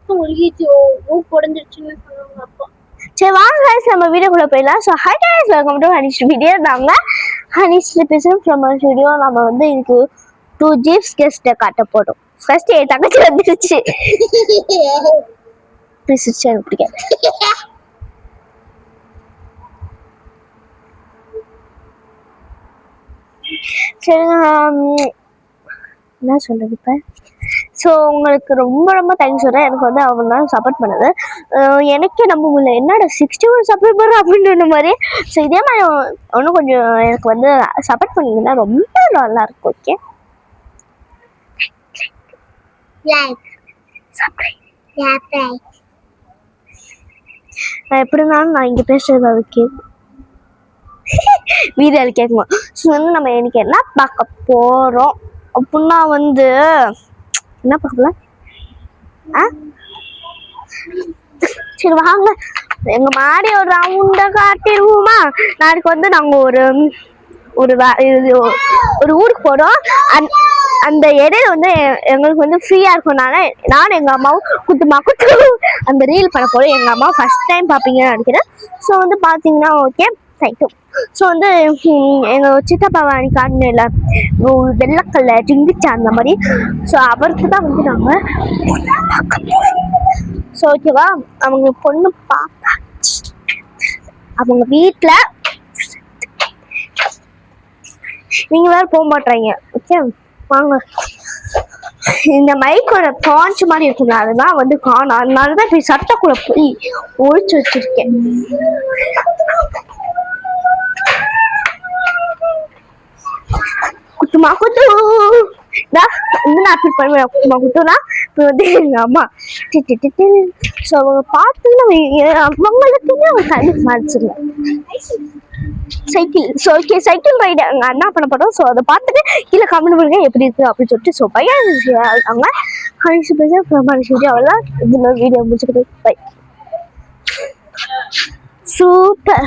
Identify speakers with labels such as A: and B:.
A: சரி வாங்க guys, நம்ம வீடியோக்குள்ள போயிடலாம். So hi guys, welcome to Hanish video. நாங்க ஹனிஷ் பேசுகிறோம் ஃப்ரம் வீடியோ. நம்ம வந்து இதுக்கு 2 ஜீப்ஸ் கெஸ்ட்டை காட்ட போகிறோம். ஃபர்ஸ்ட் என் தங்கச்சி வந்துருச்சு. பிடிச்சிருச்சு, எனக்கு பிடிக்காது. சரி, என்ன சொல்றது இப்போ? ஸோ உங்களுக்கு ரொம்ப ரொம்ப தேங்க்ஸ் சொல்கிறேன். எனக்கு வந்து அவங்க தான் சப்போர்ட் பண்ணது. எனக்கே நம்ப முடியல, என்னோட 61 சப்ஸ்கிரைபர் அப்படின்ற மாதிரி. ஸோ இதே மாதிரி இன்னும் கொஞ்சம் எனக்கு வந்து சப்போர்ட் பண்ணிங்கன்னா ரொம்ப நல்லா இருக்கும். ஓகே, எப்படினாலும் நான் இங்கே பேசுறது அது கேட்கும், வீடியோவில் கேட்குமா. ஸோ வந்து நம்ம எனக்கு என்ன பார்க்க போகிறோம் அப்படின்னா வந்து என்ன பார்க்கலாம். சரி வாங்க, எங்க மாடி ஒரு ரவுண்டா காட்டிடுவோமா. நாளைக்கு வந்து நாங்க ஒரு ஒரு ஊருக்கு போறோம். அந்த இடையில வந்து எங்களுக்கு வந்து ஃப்ரீயா இருக்கனால நானும் எங்க அம்மாவும் குத்து அந்த ரீல் பண்ண போறோம். எங்க அம்மா ஃபர்ஸ்ட் டைம் பாப்பீங்கன்னு நினைக்கிறேன். ஸோ வந்து பாத்தீங்கன்னா ஓகே தேங்க்யூ. ஸோ வந்து எங்க சித்தப்பாவை அன்னைக்கு காட்டினில்ல, வெள்ளக்கல்ல டிங்கிச்சா அந்த மாதிரி. ஸோ அவருக்கு தான் வந்து நாங்க ஸோ ஓகேவா, அவங்க பொண்ணு பாப்பா அவங்க வீட்டுல நீங்க வேற போக மாட்டீங்க. ஓகே வாங்க. இந்த மைக்கோட பாஞ்ச் மாதிரி இருக்குங்க, அதுதான் வந்து காணும். அதனாலதான் இப்படி சட்டக்குள்ள போய் ஒழிச்சு வச்சிருக்கேன். குத்துமா குத்து நாட்டு பண்ணுவேன். குத்துமா குத்துனா இப்போ வந்து எங்க அம்மா ஸோ அவங்க பார்த்தீங்கன்னா அவங்களுக்குமே அவங்க தண்ணி மாறிச்சிருங்க cycle. So okay, cycle ride அங்கே அண்ணா பண்ண போகிறோம். ஸோ அதை பார்த்துட்டு கீழே கமெண்ட் பண்ணுங்க எப்படி இருக்குது அப்படின்னு சொல்லிட்டு. ஸோ பையன் இருக்காங்க ஹனிஷ் பேச ஹனிஷ் வீடியோ அவ்வளோதான். இதில் வீடியோ முடிச்சுக்கிட்டு பை. சூப்பர்.